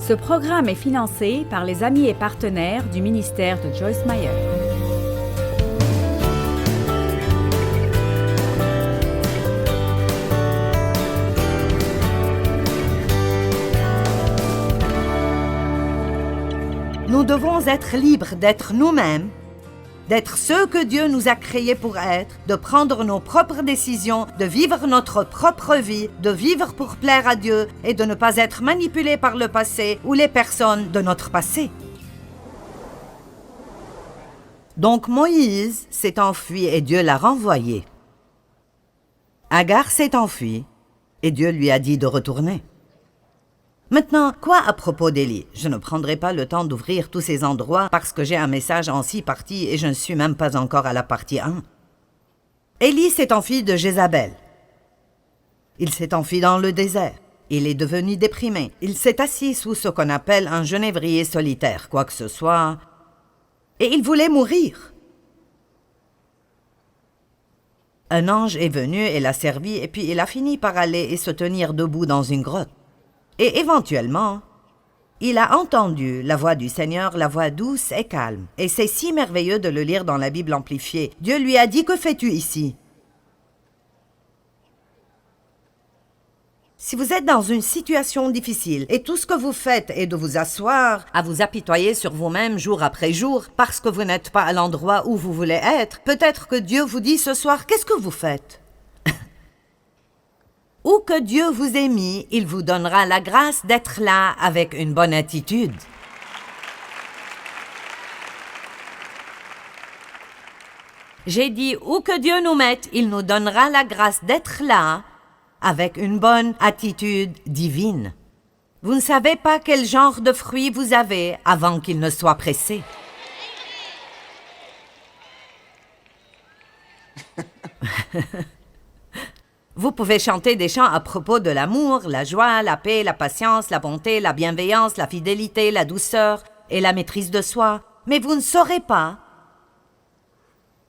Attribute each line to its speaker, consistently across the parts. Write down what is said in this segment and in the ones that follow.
Speaker 1: Ce programme est financé par les amis et partenaires du ministère de Joyce Meyer.
Speaker 2: Nous devons être libres d'être nous-mêmes, d'être ceux que Dieu nous a créés pour être, de prendre nos propres décisions, de vivre notre propre vie, de vivre pour plaire à Dieu et de ne pas être manipulés par le passé ou les personnes de notre passé. Donc Moïse s'est enfui et Dieu l'a renvoyé. Agar s'est enfuie et Dieu lui a dit de retourner. Maintenant, quoi à propos d'Élie? Je ne prendrai pas le temps d'ouvrir tous ces endroits parce que j'ai un message en 6 parties et je ne suis même pas encore à la partie 1. Élie s'est enfui de Jézabel. Il s'est enfui dans le désert. Il est devenu déprimé. Il s'est assis sous ce qu'on appelle un genévrier solitaire, quoi que ce soit, et il voulait mourir. Un ange est venu et l'a servi et puis il a fini par aller et se tenir debout dans une grotte. Et éventuellement, il a entendu la voix du Seigneur, la voix douce et calme. Et c'est si merveilleux de le lire dans la Bible amplifiée. Dieu lui a dit, « Que fais-tu ici ?» Si vous êtes dans une situation difficile et tout ce que vous faites est de vous asseoir, à vous apitoyer sur vous-même jour après jour, parce que vous n'êtes pas à l'endroit où vous voulez être, peut-être que Dieu vous dit ce soir, « Qu'est-ce que vous faites ?» Où que Dieu vous ait mis, il vous donnera la grâce d'être là avec une bonne attitude. J'ai dit, où que Dieu nous mette, il nous donnera la grâce d'être là avec une bonne attitude divine. Vous ne savez pas quel genre de fruits vous avez avant qu'il ne soit pressé. Vous pouvez chanter des chants à propos de l'amour, la joie, la paix, la patience, la bonté, la bienveillance, la fidélité, la douceur et la maîtrise de soi, mais vous ne saurez pas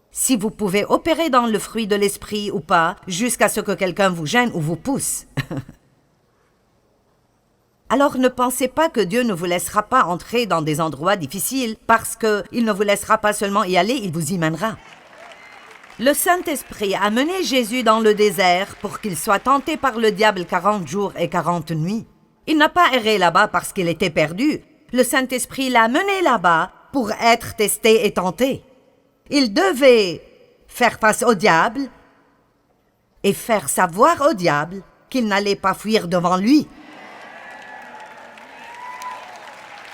Speaker 2: si vous pouvez opérer dans le fruit de l'esprit ou pas jusqu'à ce que quelqu'un vous gêne ou vous pousse. Alors ne pensez pas que Dieu ne vous laissera pas entrer dans des endroits difficiles parce qu'il ne vous laissera pas seulement y aller, il vous y mènera. Le Saint-Esprit a mené Jésus dans le désert pour qu'il soit tenté par le diable 40 jours et 40 nuits. Il n'a pas erré là-bas parce qu'il était perdu. Le Saint-Esprit l'a mené là-bas pour être testé et tenté. Il devait faire face au diable et faire savoir au diable qu'il n'allait pas fuir devant lui.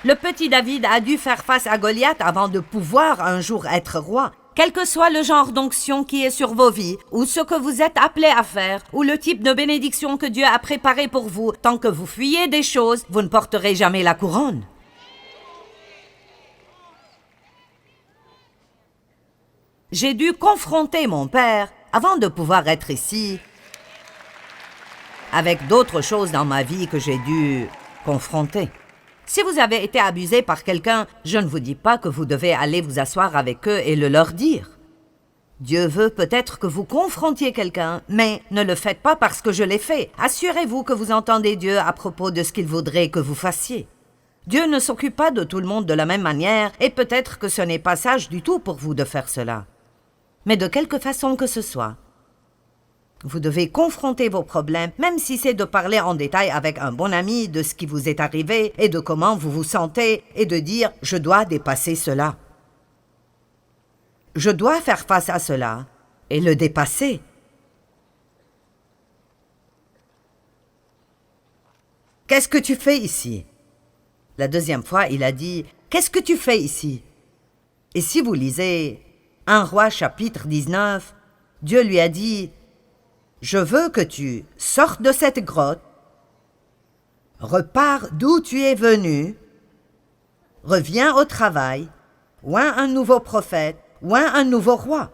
Speaker 2: Le petit David a dû faire face à Goliath avant de pouvoir un jour être roi. Quel que soit le genre d'onction qui est sur vos vies, ou ce que vous êtes appelés à faire, ou le type de bénédiction que Dieu a préparé pour vous, tant que vous fuyez des choses, vous ne porterez jamais la couronne. J'ai dû confronter mon père avant de pouvoir être ici, avec d'autres choses dans ma vie que j'ai dû confronter. Si vous avez été abusé par quelqu'un, je ne vous dis pas que vous devez aller vous asseoir avec eux et le leur dire. Dieu veut peut-être que vous confrontiez quelqu'un, mais ne le faites pas parce que je l'ai fait. Assurez-vous que vous entendez Dieu à propos de ce qu'il voudrait que vous fassiez. Dieu ne s'occupe pas de tout le monde de la même manière et peut-être que ce n'est pas sage du tout pour vous de faire cela. Mais de quelque façon que ce soit, vous devez confronter vos problèmes, même si c'est de parler en détail avec un bon ami de ce qui vous est arrivé et de comment vous vous sentez et de dire « je dois dépasser cela ». Je dois faire face à cela et le dépasser. « Qu'est-ce que tu fais ici ?» La deuxième fois, il a dit « Qu'est-ce que tu fais ici ?» Et si vous lisez 1 Roi chapitre 19, Dieu lui a dit « Je veux que tu sortes de cette grotte, repars d'où tu es venu, reviens au travail, oins un nouveau prophète, oins un nouveau roi. »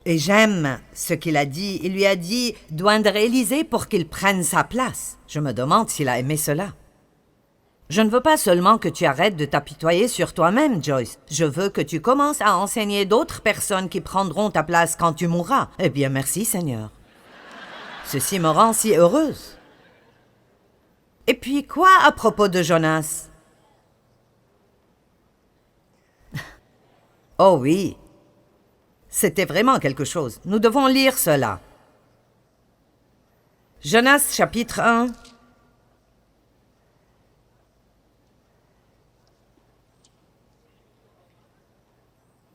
Speaker 2: Et j'aime ce qu'il a dit. Il lui a dit d'oindre Élisée pour qu'il prenne sa place. Je me demande s'il a aimé cela. Je ne veux pas seulement que tu arrêtes de t'apitoyer sur toi-même, Joyce. Je veux que tu commences à enseigner d'autres personnes qui prendront ta place quand tu mourras. Eh bien, merci, Seigneur. Ceci me rend si heureuse. Et puis quoi à propos de Jonas? Oh oui, c'était vraiment quelque chose. Nous devons lire cela. Jonas chapitre 1.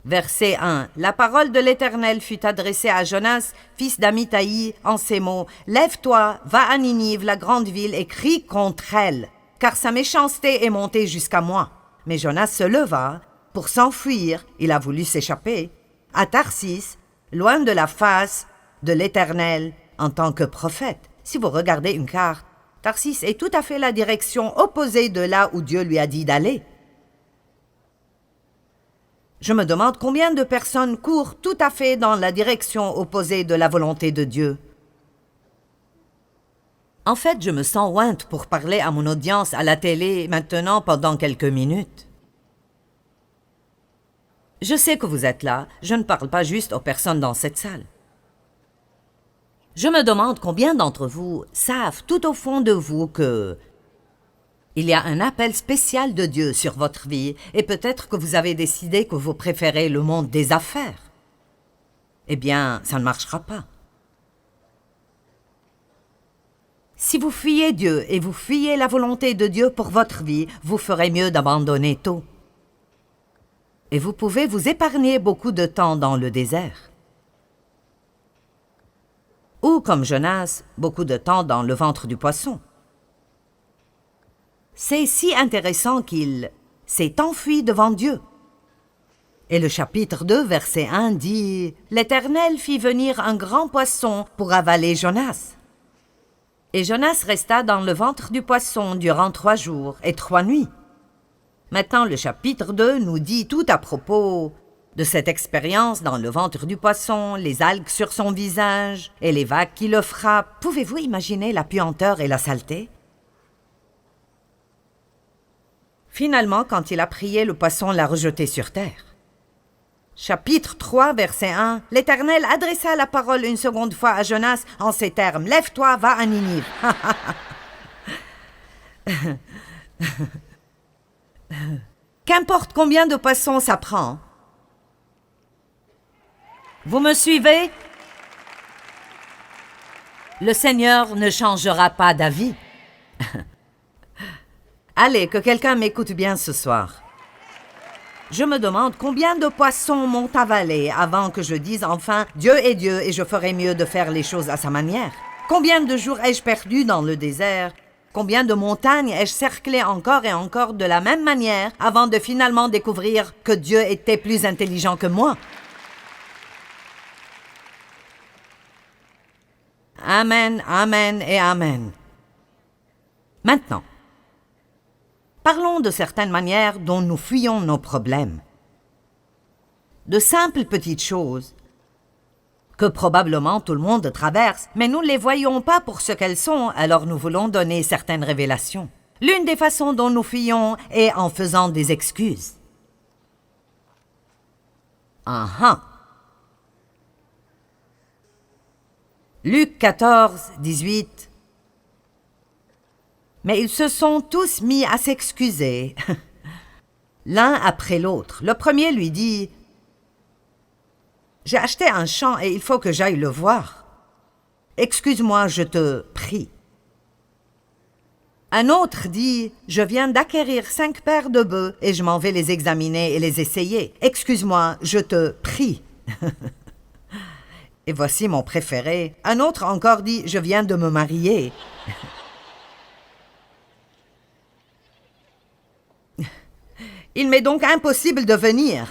Speaker 2: Verset 1. La parole de l'Éternel fut adressée à Jonas, fils d'Amithaï, en ces mots. Lève-toi, va à Ninive, la grande ville, et crie contre elle, car sa méchanceté est montée jusqu'à moi. Mais Jonas se leva. Pour s'enfuir, il a voulu s'échapper à Tarsis, loin de la face de l'Éternel, en tant que prophète. Si vous regardez une carte, Tarsis est tout à fait la direction opposée de là où Dieu lui a dit d'aller. Je me demande combien de personnes courent tout à fait dans la direction opposée de la volonté de Dieu. En fait, je me sens ointe pour parler à mon audience à la télé maintenant pendant quelques minutes. Je sais que vous êtes là, je ne parle pas juste aux personnes dans cette salle. Je me demande combien d'entre vous savent tout au fond de vous que il y a un appel spécial de Dieu sur votre vie et peut-être que vous avez décidé que vous préférez le monde des affaires. Eh bien, ça ne marchera pas. Si vous fuyez Dieu et vous fuyez la volonté de Dieu pour votre vie, vous ferez mieux d'abandonner tôt. Et vous pouvez vous épargner beaucoup de temps dans le désert. Ou, comme Jonas, beaucoup de temps dans le ventre du poisson. C'est si intéressant qu'il s'est enfui devant Dieu. Et le chapitre 2, verset 1 dit « L'Éternel fit venir un grand poisson pour avaler Jonas. Et Jonas resta dans le ventre du poisson durant 3 jours et 3 nuits. » Maintenant, le chapitre 2 nous dit tout à propos de cette expérience dans le ventre du poisson, les algues sur son visage et les vagues qui le frappent. Pouvez-vous imaginer la puanteur et la saleté? Finalement, quand il a prié, le poisson l'a rejeté sur terre. Chapitre 3, verset 1. L'Éternel adressa la parole une seconde fois à Jonas en ces termes. « Lève-toi, va à Ninive. » Qu'importe combien de poissons ça prend. Vous me suivez? Le Seigneur ne changera pas d'avis. Allez, que quelqu'un m'écoute bien ce soir. Je me demande combien de poissons m'ont avalé avant que je dise enfin « Dieu est Dieu et je ferai mieux de faire les choses à sa manière ». Combien de jours ai-je perdu dans le désert? Combien de montagnes ai-je cerclé encore et encore de la même manière avant de finalement découvrir que Dieu était plus intelligent que moi? Amen, amen et amen. Maintenant, parlons de certaines manières dont nous fuyons nos problèmes. De simples petites choses que probablement tout le monde traverse, mais nous ne les voyons pas pour ce qu'elles sont, alors nous voulons donner certaines révélations. L'une des façons dont nous fuyons est en faisant des excuses. Luc 14, 18. Mais ils se sont tous mis à s'excuser, l'un après l'autre. Le premier lui dit « J'ai acheté un champ et il faut que j'aille le voir. Excuse-moi, je te prie. » Un autre dit « Je viens d'acquérir 5 paires de bœufs et je m'en vais les examiner et les essayer. Excuse-moi, je te prie. » Et voici mon préféré. Un autre encore dit « Je viens de me marier. » Il m'est donc impossible de venir.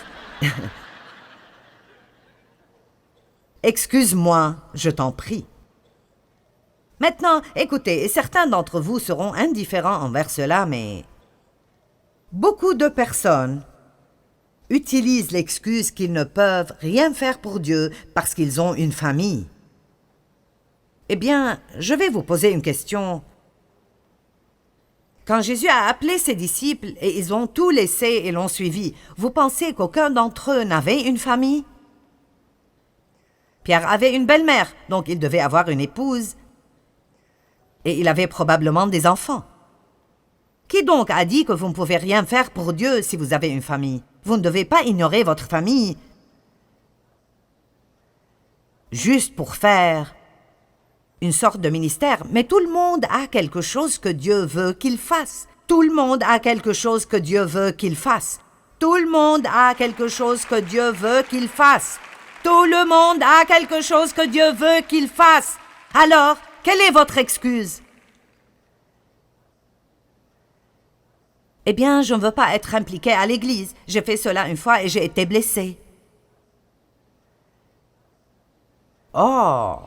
Speaker 2: Excuse-moi, je t'en prie. Maintenant, écoutez, certains d'entre vous seront indifférents envers cela, mais beaucoup de personnes utilisent l'excuse qu'ils ne peuvent rien faire pour Dieu parce qu'ils ont une famille. Eh bien, je vais vous poser une question. Quand Jésus a appelé ses disciples et ils ont tout laissé et l'ont suivi, vous pensez qu'aucun d'entre eux n'avait une famille? Pierre avait une belle-mère, donc il devait avoir une épouse. Et il avait probablement des enfants. Qui donc a dit que vous ne pouvez rien faire pour Dieu si vous avez une famille? Vous ne devez pas ignorer votre famille juste pour faire une sorte de ministère. Mais tout le monde a quelque chose que Dieu veut qu'il fasse. Tout le monde a quelque chose que Dieu veut qu'il fasse. Tout le monde a quelque chose que Dieu veut qu'il fasse. Tout le monde a quelque chose que Dieu veut qu'il fasse. Alors, quelle est votre excuse? Eh bien, je ne veux pas être impliquée à l'église. J'ai fait cela une fois et j'ai été blessée. Oh!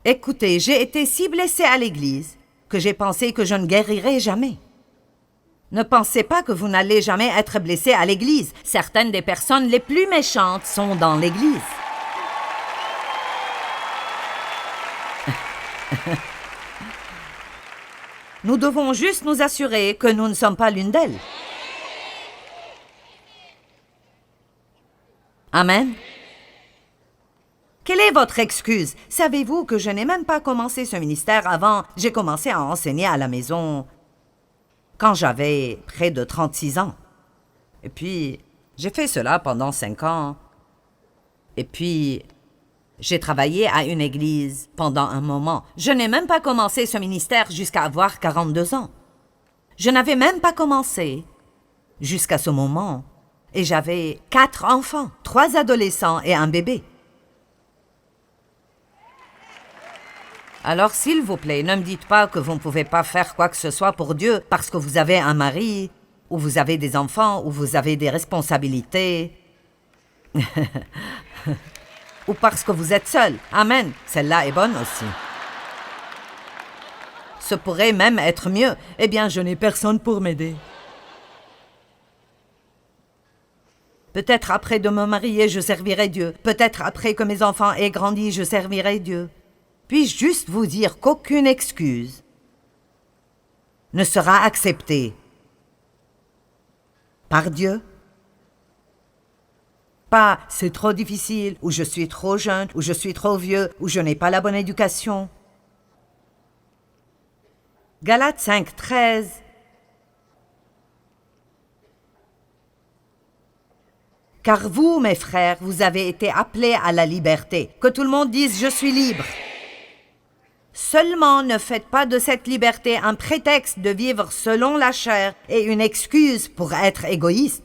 Speaker 2: Écoutez, j'ai été si blessée à l'église que j'ai pensé que je ne guérirais jamais. Ne pensez pas que vous n'allez jamais être blessé à l'église. Certaines des personnes les plus méchantes sont dans l'église. Nous devons juste nous assurer que nous ne sommes pas l'une d'elles. Amen. Quelle est votre excuse? Savez-vous que je n'ai même pas commencé ce ministère avant? J'ai commencé à enseigner à la maison quand j'avais près de 36 ans. Et puis, j'ai fait cela pendant 5 ans. Et puis, j'ai travaillé à une église pendant un moment. Je n'ai même pas commencé ce ministère jusqu'à avoir 42 ans. Je n'avais même pas commencé jusqu'à ce moment. Et j'avais 4 enfants, 3 adolescents et un bébé. Alors, s'il vous plaît, ne me dites pas que vous ne pouvez pas faire quoi que ce soit pour Dieu parce que vous avez un mari, ou vous avez des enfants, ou vous avez des responsabilités, ou parce que vous êtes seul. Amen. Celle-là est bonne aussi. Ce pourrait même être mieux. Eh bien, je n'ai personne pour m'aider. Peut-être après de me marier, je servirai Dieu. Peut-être après que mes enfants aient grandi, je servirai Dieu. Puis-je juste vous dire qu'aucune excuse ne sera acceptée par Dieu? Pas « c'est trop difficile » ou « je suis trop jeune » ou « je suis trop vieux » ou « je n'ai pas la bonne éducation ». Galates 5, 13. Car vous, mes frères, vous avez été appelés à la liberté. Que tout le monde dise « je suis libre ». Seulement ne faites pas de cette liberté un prétexte de vivre selon la chair et une excuse pour être égoïste.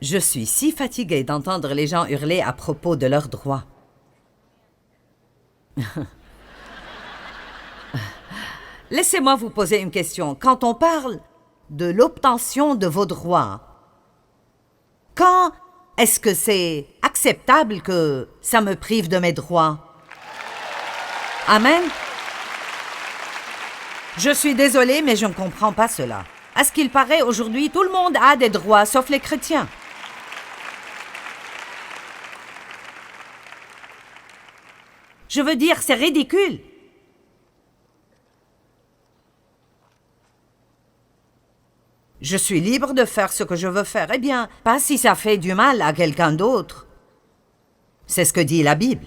Speaker 2: Je suis si fatiguée d'entendre les gens hurler à propos de leurs droits. Laissez-moi vous poser une question. Quand on parle de l'obtention de vos droits, quand est-ce que c'est acceptable que ça me prive de mes droits? Amen. Je suis désolée, mais je ne comprends pas cela. À ce qu'il paraît, aujourd'hui, tout le monde a des droits, sauf les chrétiens. Je veux dire, c'est ridicule. Je suis libre de faire ce que je veux faire. Eh bien, pas si ça fait du mal à quelqu'un d'autre. C'est ce que dit la Bible.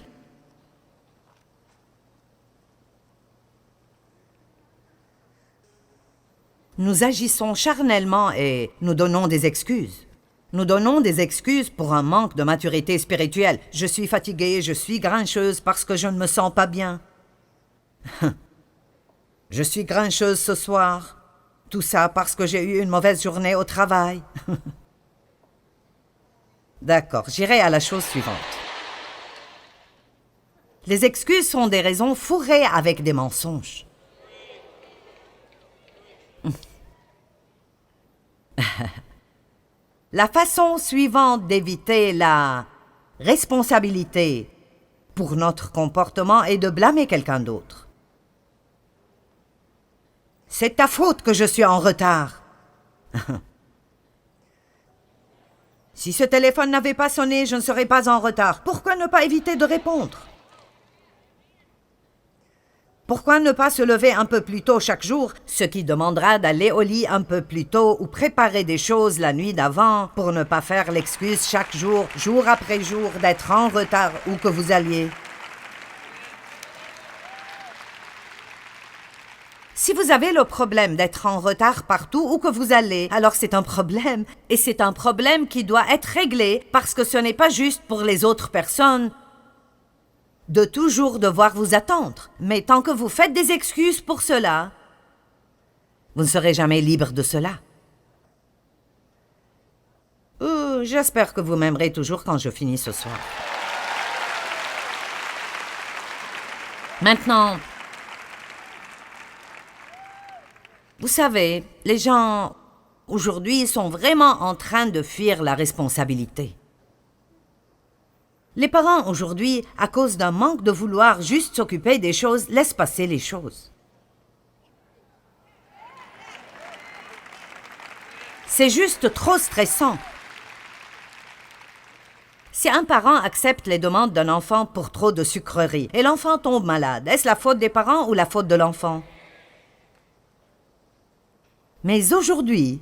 Speaker 2: Nous agissons charnellement et nous donnons des excuses. Nous donnons des excuses pour un manque de maturité spirituelle. Je suis fatiguée, je suis grincheuse parce que je ne me sens pas bien. Je suis grincheuse ce soir. Tout ça parce que j'ai eu une mauvaise journée au travail. D'accord, j'irai à la chose suivante. Les excuses sont des raisons fourrées avec des mensonges. La façon suivante d'éviter la responsabilité pour notre comportement est de blâmer quelqu'un d'autre. C'est ta faute que je suis en retard. Si ce téléphone n'avait pas sonné, je ne serais pas en retard. Pourquoi ne pas éviter de répondre? Pourquoi ne pas se lever un peu plus tôt chaque jour, ce qui demandera d'aller au lit un peu plus tôt ou préparer des choses la nuit d'avant pour ne pas faire l'excuse chaque jour, jour après jour, d'être en retard où que vous alliez? Si vous avez le problème d'être en retard partout où que vous allez, alors c'est un problème. Et c'est un problème qui doit être réglé parce que ce n'est pas juste pour les autres personnes de toujours devoir vous attendre. Mais tant que vous faites des excuses pour cela, vous ne serez jamais libre de cela. J'espère que vous m'aimerez toujours quand je finis ce soir. Maintenant, vous savez, les gens aujourd'hui sont vraiment en train de fuir la responsabilité. Les parents aujourd'hui, à cause d'un manque de vouloir juste s'occuper des choses, laissent passer les choses. C'est juste trop stressant. Si un parent accepte les demandes d'un enfant pour trop de sucreries et l'enfant tombe malade, est-ce la faute des parents ou la faute de l'enfant? Mais aujourd'hui,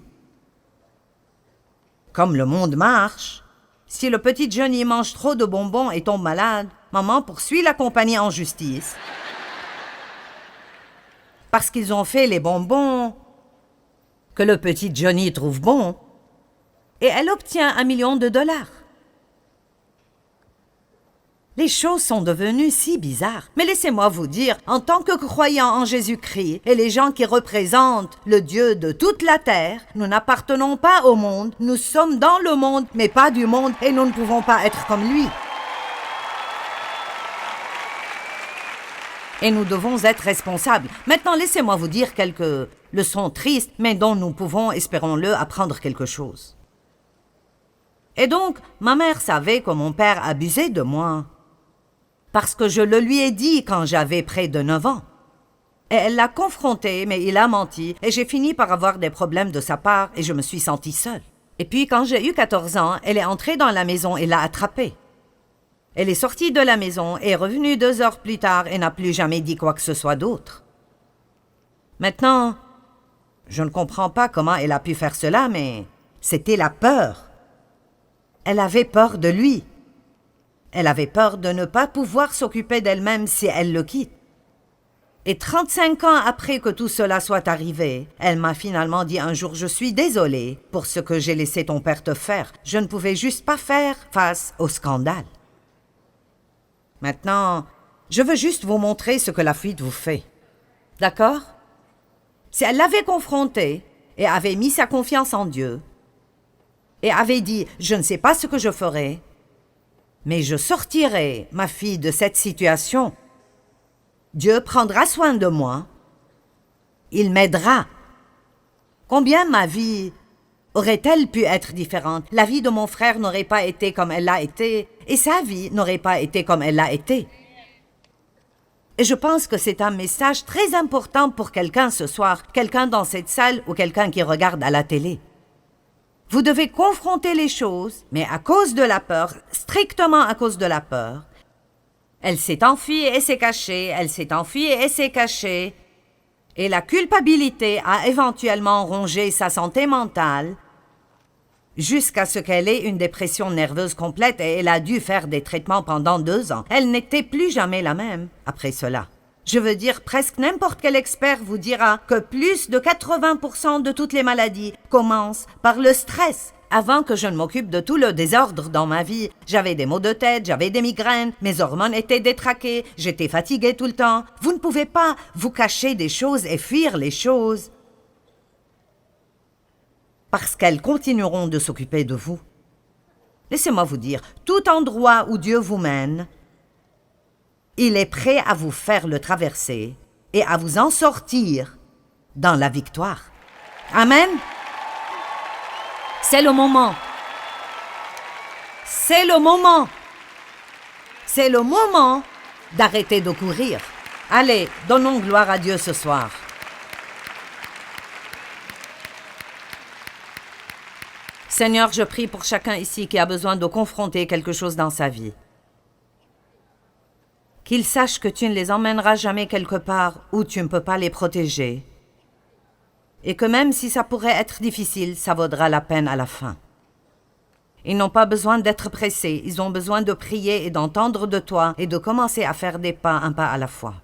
Speaker 2: comme le monde marche, si le petit Johnny mange trop de bonbons et tombe malade, maman poursuit la compagnie en justice. Parce qu'ils ont fait les bonbons que le petit Johnny trouve bons, et elle obtient $1 million. Les choses sont devenues si bizarres. Mais laissez-moi vous dire, en tant que croyants en Jésus-Christ et les gens qui représentent le Dieu de toute la terre, nous n'appartenons pas au monde, nous sommes dans le monde, mais pas du monde, et nous ne pouvons pas être comme lui. Et nous devons être responsables. Maintenant, laissez-moi vous dire quelques leçons tristes, mais dont nous pouvons, espérons-le, apprendre quelque chose. Et donc, ma mère savait que mon père abusait de moi. Parce que je le lui ai dit quand j'avais près de 9 ans. Et elle l'a confronté, mais il a menti, et j'ai fini par avoir des problèmes de sa part, et je me suis sentie seule. Et puis, quand j'ai eu 14 ans, elle est entrée dans la maison et l'a attrapée. Elle est sortie de la maison et est revenue 2 heures plus tard et n'a plus jamais dit quoi que ce soit d'autre. Maintenant, je ne comprends pas comment elle a pu faire cela, mais c'était la peur. Elle avait peur de lui. Elle avait peur de ne pas pouvoir s'occuper d'elle-même si elle le quitte. Et 35 ans après que tout cela soit arrivé, elle m'a finalement dit un jour « Je suis désolée pour ce que j'ai laissé ton père te faire. Je ne pouvais juste pas faire face au scandale. » Maintenant, je veux juste vous montrer ce que la fuite vous fait. D'accord? Si elle l'avait confronté et avait mis sa confiance en Dieu et avait dit « Je ne sais pas ce que je ferai, mais je sortirai ma fille de cette situation. Dieu prendra soin de moi. Il m'aidera. » Combien ma vie aurait-elle pu être différente? La vie de mon frère n'aurait pas été comme elle l'a été, et sa vie n'aurait pas été comme elle l'a été. Et je pense que c'est un message très important pour quelqu'un ce soir, quelqu'un dans cette salle ou quelqu'un qui regarde à la télé. Vous devez confronter les choses, mais à cause de la peur, strictement à cause de la peur. Elle s'est enfuie et s'est cachée, elle s'est enfuie et s'est cachée. Et la culpabilité a éventuellement rongé sa santé mentale jusqu'à ce qu'elle ait une dépression nerveuse complète et elle a dû faire des traitements pendant 2 ans. Elle n'était plus jamais la même après cela. Je veux dire, presque n'importe quel expert vous dira que plus de 80% de toutes les maladies commencent par le stress. Avant que je ne m'occupe de tout le désordre dans ma vie, j'avais des maux de tête, j'avais des migraines, mes hormones étaient détraquées, j'étais fatiguée tout le temps. Vous ne pouvez pas vous cacher des choses et fuir les choses parce qu'elles continueront de s'occuper de vous. Laissez-moi vous dire, tout endroit où Dieu vous mène, il est prêt à vous faire le traverser et à vous en sortir dans la victoire. Amen. C'est le moment. C'est le moment. C'est le moment d'arrêter de courir. Allez, donnons gloire à Dieu ce soir. Seigneur, je prie pour chacun ici qui a besoin de confronter quelque chose dans sa vie. Qu'ils sachent que tu ne les emmèneras jamais quelque part où tu ne peux pas les protéger. Et que même si ça pourrait être difficile, ça vaudra la peine à la fin. Ils n'ont pas besoin d'être pressés, ils ont besoin de prier et d'entendre de toi et de commencer à faire des pas, un pas à la fois.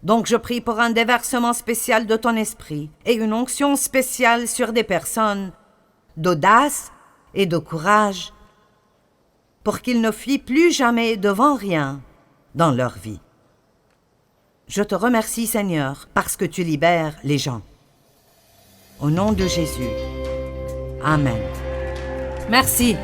Speaker 2: Donc je prie pour un déversement spécial de ton esprit et une onction spéciale sur des personnes d'audace et de courage pour qu'ils ne fuient plus jamais devant rien dans leur vie. Je te remercie, Seigneur, parce que tu libères les gens. Au nom de Jésus. Amen. Merci.